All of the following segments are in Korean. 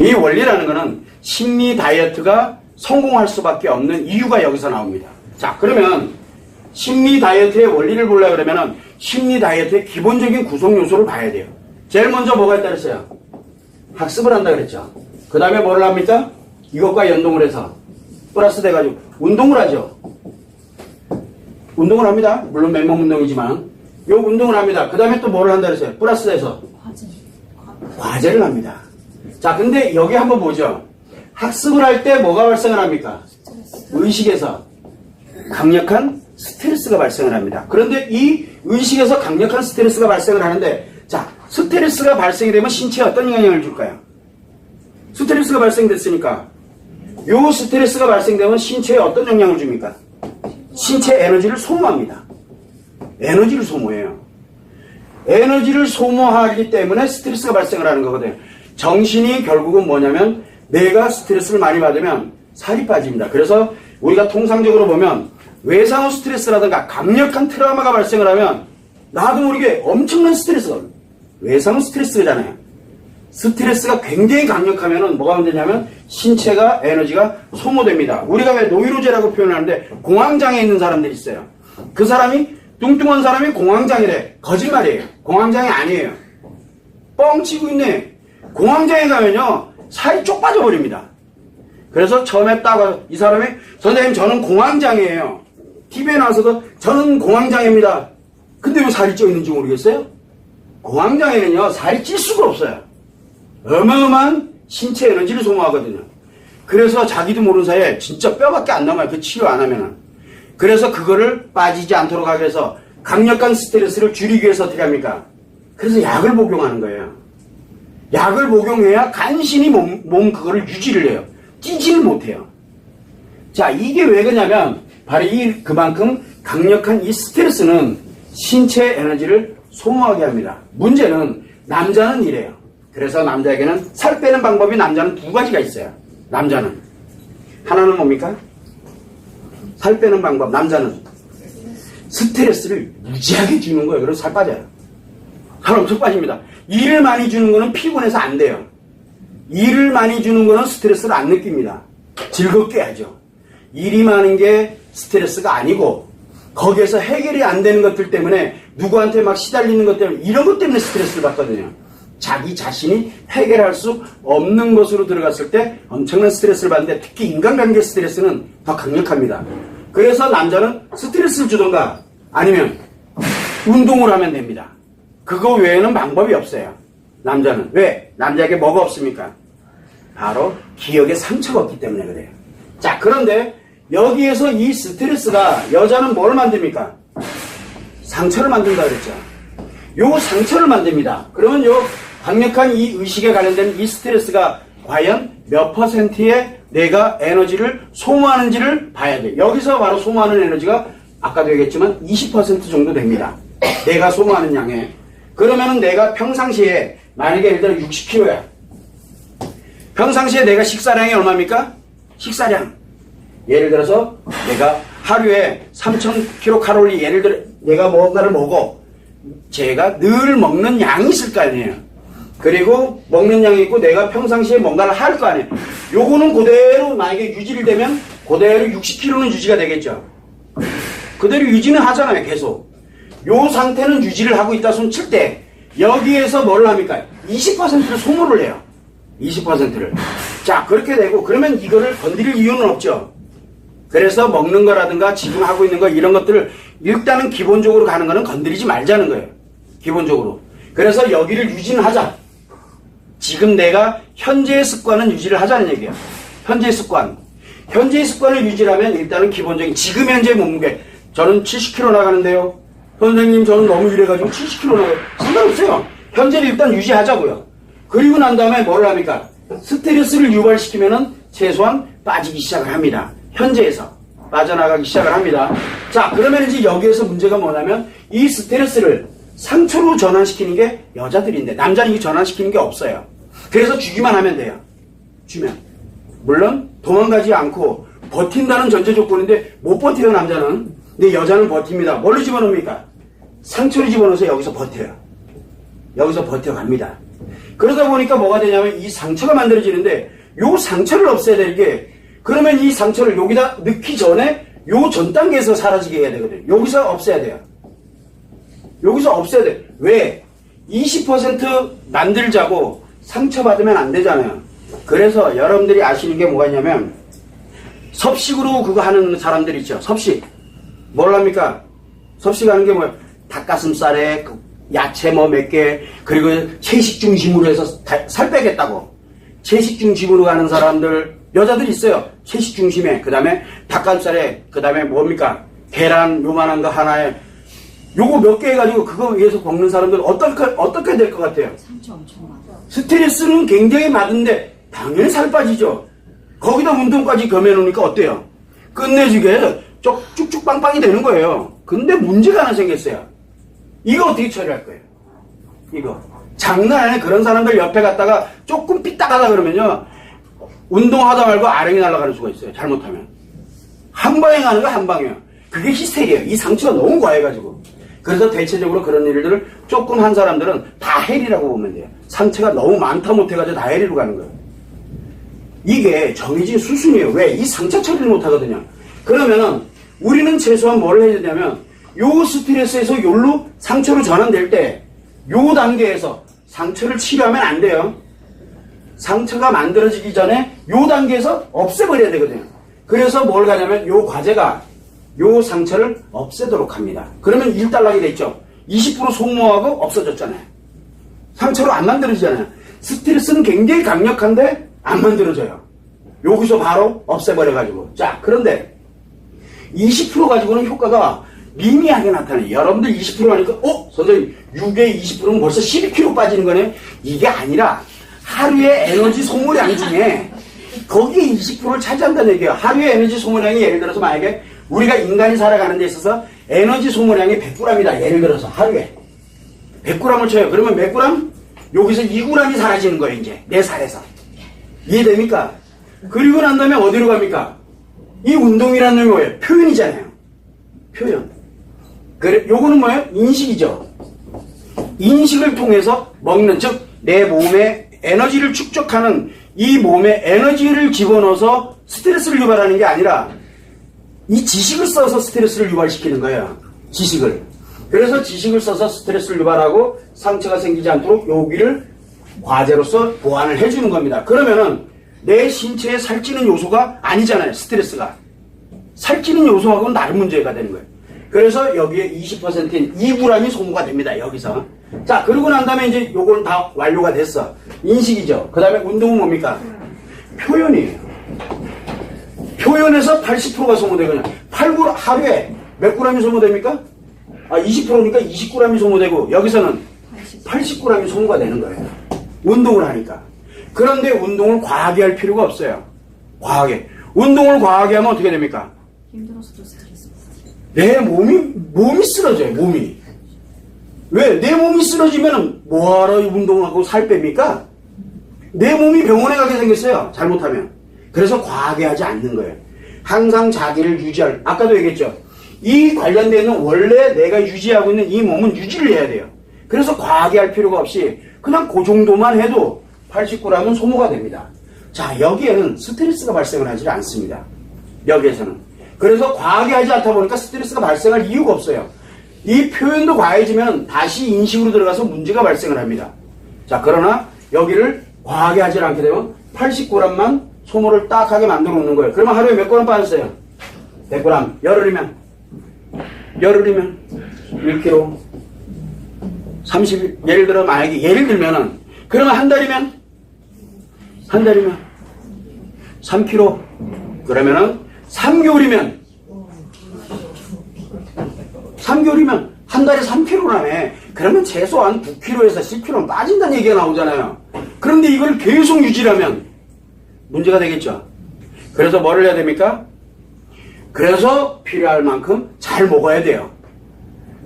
이 원리라는 것은 심리 다이어트가 성공할 수밖에 없는 이유가 여기서 나옵니다. 자, 그러면 심리 다이어트의 원리를 보려고 그러면은 심리 다이어트의 기본적인 구성 요소를 봐야 돼요. 제일 먼저 뭐가 있다 그랬어요? 학습을 한다 그랬죠. 그 다음에 뭐를 합니까? 이것과 연동을 해서 플러스 돼가지고 운동을 하죠. 운동을 합니다. 물론 맨몸 운동이지만 요 운동을 합니다. 그 다음에 또 뭐를 한다 그랬어요? 플러스 돼서 과제를 합니다. 자, 근데 여기 한번 보죠. 학습을 할 때 뭐가 발생을 합니까? 의식에서 강력한 스트레스가 발생을 합니다. 그런데 이 의식에서 강력한 스트레스가 발생을 하는데, 자, 스트레스가 발생이 되면 신체에 어떤 영향을 줄까요? 스트레스가 발생됐으니까 요 스트레스가 발생되면 신체에 어떤 영향을 줍니까? 신체 에너지를 소모합니다. 에너지를 소모해요. 에너지를 소모하기 때문에 스트레스가 발생을 하는 거거든요. 정신이 결국은 뭐냐면 내가 스트레스를 많이 받으면 살이 빠집니다. 그래서 우리가 통상적으로 보면 외상후 스트레스라든가 강력한 트라우마가 발생을 하면 나도 모르게 엄청난 스트레스가 옵니다. 외상후 스트레스잖아요. 스트레스가 굉장히 강력하면은 뭐가 문제냐면 신체가 에너지가 소모됩니다. 우리가 왜 노이로제라고 표현하는데 공황장애 있는 사람들이 있어요. 그 사람이 뚱뚱한 사람이 공황장애래. 거짓말이에요. 공황장애 아니에요. 뻥치고 있네. 공황장애 가면요 살이 쪽 빠져버립니다. 그래서 처음에 딱 이 사람이 선생님 저는 공황장애예요. TV에 나와서도 저는 공황장애입니다. 근데 왜 살이 쪄 있는지 모르겠어요? 공황장애는요 살이 찔 수가 없어요. 어마어마한 신체 에너지를 소모하거든요. 그래서 자기도 모르는 사이에 진짜 뼈밖에 안 남아요. 그 치료 안 하면은. 그래서 그거를 빠지지 않도록 하기 위해서 강력한 스트레스를 줄이기 위해서 어떻게 합니까? 그래서 약을 복용하는 거예요. 약을 복용해야 간신히 몸 그거를 유지를 해요. 찌지를 못해요. 자, 이게 왜 그러냐면 바로 그만큼 강력한 이 스트레스는 신체 에너지를 소모하게 합니다. 문제는 남자는 이래요. 그래서 남자에게는 살 빼는 방법이 남자는 두 가지가 있어요. 남자는 하나는 뭡니까? 살 빼는 방법. 남자는 스트레스를 무지하게 주는 거예요. 그래서 살 빠져요. 살 엄청 빠집니다. 일을 많이 주는 거는 피곤해서 안 돼요. 일을 많이 주는 거는 스트레스를 안 느낍니다. 즐겁게 하죠. 일이 많은 게 스트레스가 아니고 거기에서 해결이 안 되는 것들 때문에 누구한테 막 시달리는 것 때문에 이런 것 때문에 스트레스를 받거든요. 자기 자신이 해결할 수 없는 것으로 들어갔을 때 엄청난 스트레스를 받는데 특히 인간관계 스트레스는 더 강력합니다. 그래서 남자는 스트레스를 주던가 아니면 운동을 하면 됩니다. 그거 외에는 방법이 없어요. 남자는. 왜? 남자에게 뭐가 없습니까? 바로 기억에 상처가 없기 때문에 그래요. 자, 그런데 여기에서 이 스트레스가 여자는 뭘 만듭니까? 상처를 만든다 그랬죠. 요 상처를 만듭니다. 그러면 요 강력한 이 의식에 관련된 이 스트레스가 과연 몇 퍼센트의 내가 에너지를 소모하는지를 봐야 돼요. 여기서 바로 소모하는 에너지가 아까도 얘기했지만 20% 정도 됩니다. 내가 소모하는 양에. 그러면은 내가 평상시에 만약에 예를 들어 60kg야. 평상시에 내가 식사량이 얼마입니까? 식사량. 예를 들어서 내가 하루에 3000kcal 예를 들어 내가 뭔가를 먹어. 제가 늘 먹는 양이 있을 거 아니에요. 그리고 먹는 양이 있고 내가 평상시에 뭔가를 할 거 아니에요. 요거는 그대로 만약에 유지를 되면 그대로 60kg는 유지가 되겠죠. 그대로 유지는 하잖아요. 계속. 요 상태는 유지를 하고 있다 손 칠 때 여기에서 뭐를 합니까? 20%를 소모를 해요. 20%를. 자, 그렇게 되고 그러면 이거를 건드릴 이유는 없죠. 그래서 먹는 거라든가 지금 하고 있는 거 이런 것들을 일단은 기본적으로 가는 거는 건드리지 말자는 거예요. 기본적으로. 그래서 여기를 유지는 하자. 지금 내가 현재의 습관은 유지를 하자는 얘기예요. 현재의 습관. 현재의 습관을 유지하면 일단은 기본적인 지금 현재 몸무게. 저는 70kg 나가는데요. 선생님 저는 너무 이래가지고 70kg 나가요. 상관없어요. 현재를 일단 유지하자고요. 그리고 난 다음에 뭐를 합니까? 스트레스를 유발시키면은 최소한 빠지기 시작을 합니다. 현재에서 빠져나가기 시작을 합니다. 자, 그러면 이제 여기에서 문제가 뭐냐면 이 스트레스를 상처로 전환시키는 게 여자들인데 남자는 이 전환시키는 게 없어요. 그래서 주기만 하면 돼요. 주면. 물론 도망가지 않고 버틴다는 전제 조건인데 못 버텨요 남자는. 근데 여자는 버팁니다. 뭘로 집어넣습니까? 상처를 집어넣어서 여기서 버텨요. 여기서 버텨갑니다. 그러다 보니까 뭐가 되냐면 이 상처가 만들어지는데 요 상처를 없애야 되게 그러면 이 상처를 여기다 넣기 전에 요 전 단계에서 사라지게 해야 되거든요. 여기서 없애야 돼요. 여기서 없애야 돼. 왜? 20% 만들자고 상처받으면 안 되잖아요. 그래서 여러분들이 아시는 게 뭐가 있냐면 섭식으로 그거 하는 사람들 있죠. 섭식. 뭘 합니까? 섭식 하는 게 뭐예요? 닭가슴살에 야채 뭐 몇 개, 그리고 채식 중심으로 해서 살 빼겠다고. 채식 중심으로 가는 사람들, 여자들 있어요. 채식 중심에. 그 다음에 닭가슴살에, 그 다음에 뭡니까? 계란 요만한 거 하나에, 요거 몇 개 해가지고 그거 위해서 먹는 사람들 어떻게 될 것 같아요? 상처 엄청 많아. 스트레스는 굉장히 많은데, 당연히 살 빠지죠. 거기다 운동까지 겸해놓으니까 어때요? 끝내주게 쭉쭉 빵빵이 되는 거예요. 근데 문제가 하나 생겼어요. 이거 어떻게 처리할 거예요? 이거. 장난에 그런 사람들 옆에 갔다가 조금 삐딱하다 그러면요. 운동하다 말고 아령이 날아가는 수가 있어요. 잘못하면. 한 방에 가는 거 한 방이에요. 그게 히스테리예요. 이 상처가 너무 과해가지고. 그래서 대체적으로 그런 일들을 조금 한 사람들은 다 해리라고 보면 돼요. 상처가 너무 많다 못해가지고 다 해리로 가는 거예요. 이게 정해진 수순이에요. 왜? 이 상처 처리를 못하거든요. 그러면은 우리는 최소한 뭘 해야 되냐면 요 스트레스에서 요로 상처로 전환될 때 요 단계에서 상처를 치료하면 안 돼요. 상처가 만들어지기 전에 요 단계에서 없애버려야 되거든요. 그래서 뭘 가냐면 요 과제가 요 상처를 없애도록 합니다. 그러면 일단락이 됐죠. 20% 소모하고 없어졌잖아요. 상처로 안 만들어지잖아요. 스트레스는 굉장히 강력한데 안 만들어져요. 여기서 바로 없애버려가지고. 자, 그런데 20% 가지고는 효과가 미미하게 나타나요. 여러분들 20% 하니까, 선생님, 6에 20%는 벌써 12kg 빠지는 거네? 이게 아니라, 하루의 에너지 소모량 중에, 거기에 20%를 차지한다는 얘기예요. 하루의 에너지 소모량이 예를 들어서 만약에, 우리가 인간이 살아가는 데 있어서 에너지 소모량이 100g이다. 예를 들어서 하루에. 100g을 쳐요. 그러면 몇 g? 여기서 2g이 사라지는 거예요, 이제. 내 살에서. 이해됩니까? 그리고 난 다음에 어디로 갑니까? 이 운동이라는 게 뭐예요? 표현이잖아요. 표현. 그래, 요거는 뭐예요? 인식이죠. 인식을 통해서 먹는, 즉, 내 몸에 에너지를 축적하는 이 몸에 에너지를 집어넣어서 스트레스를 유발하는 게 아니라 이 지식을 써서 스트레스를 유발시키는 거예요. 지식을. 그래서 지식을 써서 스트레스를 유발하고 상처가 생기지 않도록 여기를 과제로서 보완을 해주는 겁니다. 그러면은 내 신체에 살찌는 요소가 아니잖아요. 스트레스가. 살찌는 요소하고는 다른 문제가 되는 거예요. 그래서 여기에 20%인 2g이 소모가 됩니다. 여기서. 자, 그러고 난 다음에 이제 요거는 다 완료가 됐어. 인식이죠. 그 다음에 운동은 뭡니까? 표현이에요. 표현에서 80%가 소모되거든요. 8g, 하루에 몇 g이 소모됩니까? 20%니까 20g이 소모되고, 여기서는 80g이 소모가 되는 거예요. 운동을 하니까. 그런데 운동을 과하게 할 필요가 없어요. 과하게. 운동을 과하게 하면 어떻게 됩니까? 힘들어서도 스트레스. 내 몸이 쓰러져요, 몸이. 왜? 내 몸이 쓰러지면 뭐하러 운동하고 살 뺍니까? 내 몸이 병원에 가게 생겼어요, 잘못하면. 그래서 과하게 하지 않는 거예요. 항상 자기를 유지할, 아까도 얘기했죠. 이 관련되는 원래 내가 유지하고 있는 이 몸은 유지를 해야 돼요. 그래서 과하게 할 필요가 없이 그냥 그 정도만 해도 80g은 소모가 됩니다. 자, 여기에는 스트레스가 발생을 하지 않습니다. 여기에서는. 그래서 과하게 하지 않다 보니까 스트레스가 발생할 이유가 없어요. 이 표현도 과해지면 다시 인식으로 들어가서 문제가 발생을 합니다. 자, 그러나 여기를 과하게 하지 않게 되면 80g만 소모를 딱 하게 만들어 놓는 거예요. 그러면 하루에 몇 g 빠졌어요? 100g. 열흘이면 1kg. 30일. 예를 들어, 만약에, 예를 들면은, 그러면 한 달이면 3kg. 그러면은 3개월이면 한 달에 3kg라며. 그러면 최소한 9kg에서 10kg는 빠진다는 얘기가 나오잖아요. 그런데 이걸 계속 유지하면 문제가 되겠죠. 그래서 뭐를 해야 됩니까? 그래서 필요할 만큼 잘 먹어야 돼요.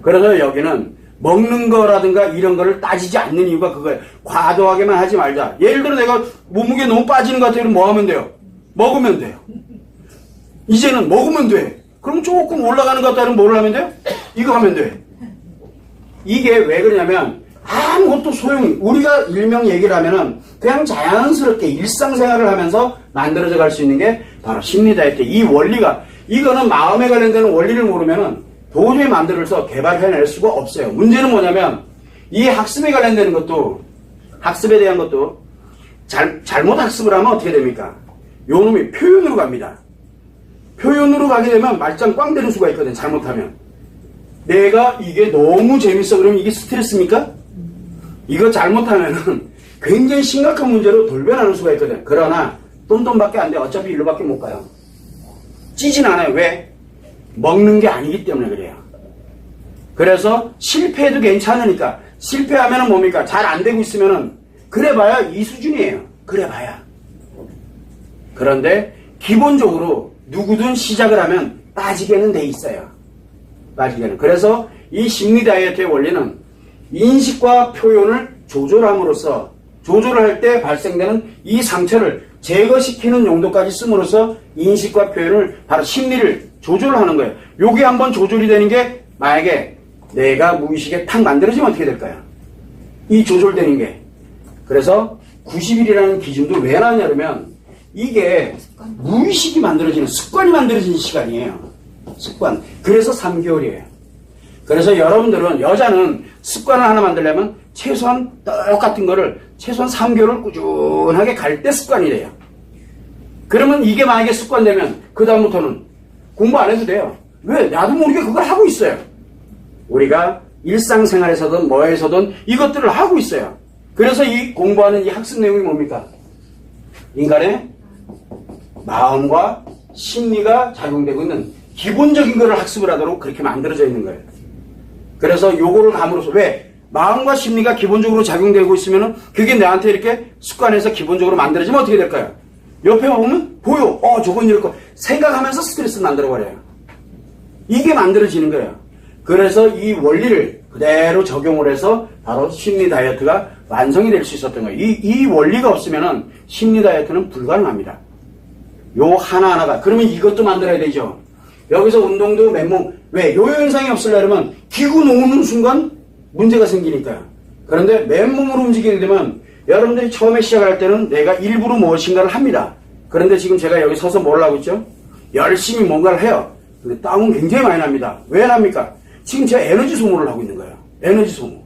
그래서 여기는 먹는 거라든가 이런 거를 따지지 않는 이유가 그거예요. 과도하게만 하지 말자. 예를 들어 내가 몸무게 너무 빠지는 것 같아요. 그럼 뭐 하면 돼요? 먹으면 돼요. 이제는 먹으면 돼. 그럼 조금 올라가는 것 같다 그러면 뭘 하면 돼요? 이거 하면 돼. 이게 왜 그러냐면 아무것도 우리가 일명 얘기를 하면은 그냥 자연스럽게 일상생활을 하면서 만들어져 갈 수 있는 게 바로 심리 다이어트. 이 원리가, 이거는 마음에 관련되는 원리를 모르면은 도저히 만들어서 개발해낼 수가 없어요. 문제는 뭐냐면 이 학습에 관련되는 것도, 학습에 대한 것도 잘못 학습을 하면 어떻게 됩니까? 요 놈이 표현으로 갑니다. 표현으로 가게 되면 말짱 꽝 되는 수가 있거든, 잘못하면. 내가 이게 너무 재밌어. 그러면 이게 스트레스입니까? 이거 잘못하면은 굉장히 심각한 문제로 돌변하는 수가 있거든. 그러나 똠똠밖에 안 돼. 어차피 일로밖에 못 가요. 찌진 않아요. 왜? 먹는 게 아니기 때문에 그래요. 그래서 실패해도 괜찮으니까. 실패하면은 뭡니까? 잘 안 되고 있으면은 그래봐야 이 수준이에요. 그래봐야. 그런데 기본적으로 누구든 시작을 하면 빠지게는 돼 있어요. 빠지게는. 그래서 이 심리 다이어트의 원리는 인식과 표현을 조절함으로써, 조절을 할 때 발생되는 이 상처를 제거시키는 용도까지 씀으로써 인식과 표현을, 바로 심리를 조절하는 거예요. 요게 한번 조절이 되는 게, 만약에 내가 무의식에 탁 만들어지면 어떻게 될까요? 이 조절되는 게. 그래서 90일이라는 기준도 왜 나왔냐면 이게 무의식이 만들어지는, 습관이 만들어지는 시간이에요. 습관. 그래서 3개월이에요. 그래서 여러분들은, 여자는 습관을 하나 만들려면 최소한 똑같은 거를 최소한 3개월을 꾸준하게 갈 때 습관이 돼요. 그러면 이게 만약에 습관되면 그 다음부터는 공부 안 해도 돼요. 왜? 나도 모르게 그걸 하고 있어요. 우리가 일상생활에서든 뭐에서든 이것들을 하고 있어요. 그래서 이 공부하는 이 학습 내용이 뭡니까? 인간의 마음과 심리가 작용되고 있는 기본적인 것을 학습을 하도록 그렇게 만들어져 있는 거예요. 그래서 요거를 감으로써, 왜? 마음과 심리가 기본적으로 작용되고 있으면은 그게 나한테 이렇게 습관해서 기본적으로 만들어지면 어떻게 될까요? 옆에 보면 보여. 저건 이럴 거. 생각하면서 스트레스 만들어버려요. 이게 만들어지는 거예요. 그래서 이 원리를 그대로 적용을 해서 바로 심리 다이어트가 완성이 될 수 있었던 거예요. 이 원리가 없으면은 심리 다이어트는 불가능합니다. 요 하나하나가. 그러면 이것도 만들어야 되죠. 여기서 운동도 맨몸. 왜? 요요 현상이 없으려면 기구 놓는 순간 문제가 생기니까요. 그런데 맨몸으로 움직이게 되면 여러분들이 처음에 시작할 때는 내가 일부러 무엇인가를 합니다. 그런데 지금 제가 여기 서서 뭘 하고 있죠? 열심히 뭔가를 해요. 근데 땀은 굉장히 많이 납니다. 왜 납니까? 지금 제가 에너지 소모를 하고 있는 거예요. 에너지 소모.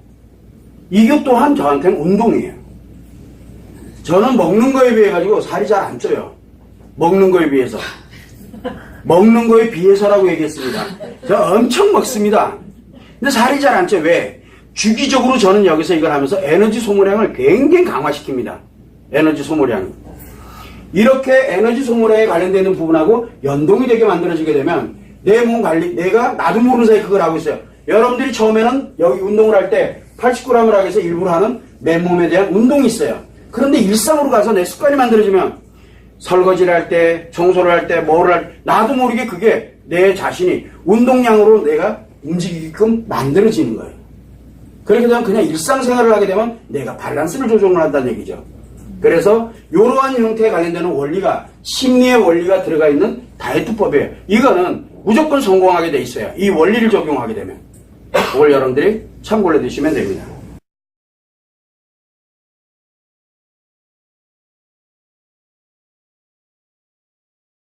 이것 또한 저한테는 운동이에요. 저는 먹는 거에 비해 가지고 살이 잘 안 쪄요. 먹는 거에 비해서. 먹는 거에 비해서라고 얘기했습니다. 저 엄청 먹습니다. 근데 살이 잘 안 쪄요. 왜? 주기적으로 저는 여기서 이걸 하면서 에너지 소모량을 굉장히 강화시킵니다. 에너지 소모량. 이렇게 에너지 소모량에 관련되는 부분하고 연동이 되게 만들어지게 되면 내 몸 관리, 내가 나도 모르는 사이에 그걸 하고 있어요. 여러분들이 처음에는 여기 운동을 할 때 80g을 하기 위해서 일부러 하는 맨몸에 대한 운동이 있어요. 그런데 일상으로 가서 내 습관이 만들어지면 설거지를 할 때, 청소를 할 때, 뭐를 할 때, 나도 모르게 그게 내 자신이 운동량으로 내가 움직이게끔 만들어지는 거예요. 그렇게 되면 그냥 일상생활을 하게 되면 내가 밸런스를 조정을 한다는 얘기죠. 그래서 이러한 형태에 관련되는 원리가, 심리의 원리가 들어가 있는 다이어트법이에요. 이거는 무조건 성공하게 돼 있어요. 이 원리를 적용하게 되면. 그걸 여러분들이 참고를 해두시면 됩니다.